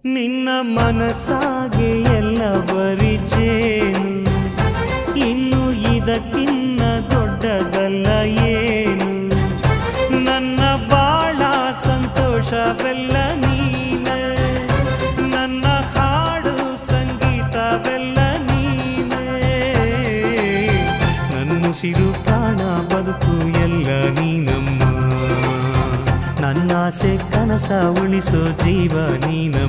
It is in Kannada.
ನಿನ್ನ ಮನಸ್ಸಾಗೆ ಎಲ್ಲ ಬರಿಚೇನು, ಇನ್ನು ಇದಕ್ಕಿನ್ನ ದೊಡ್ಡದಲ್ಲ ಏನು. ನನ್ನ ಬಾಳ ಸಂತೋಷವೆಲ್ಲ ನೀನೆ, ನನ್ನ ಹಾಡು ಸಂಗೀತವೆಲ್ಲ ನೀನೆ. ನನ್ನುಸಿರು ಪ್ರಾಣ ಬದುಕು ಎಲ್ಲ ನೀನಮ್ಮ, ನನ್ನಾಸೆ ಕನಸ ಉಳಿಸೋ ಜೀವ ನೀನಮ್ಮ.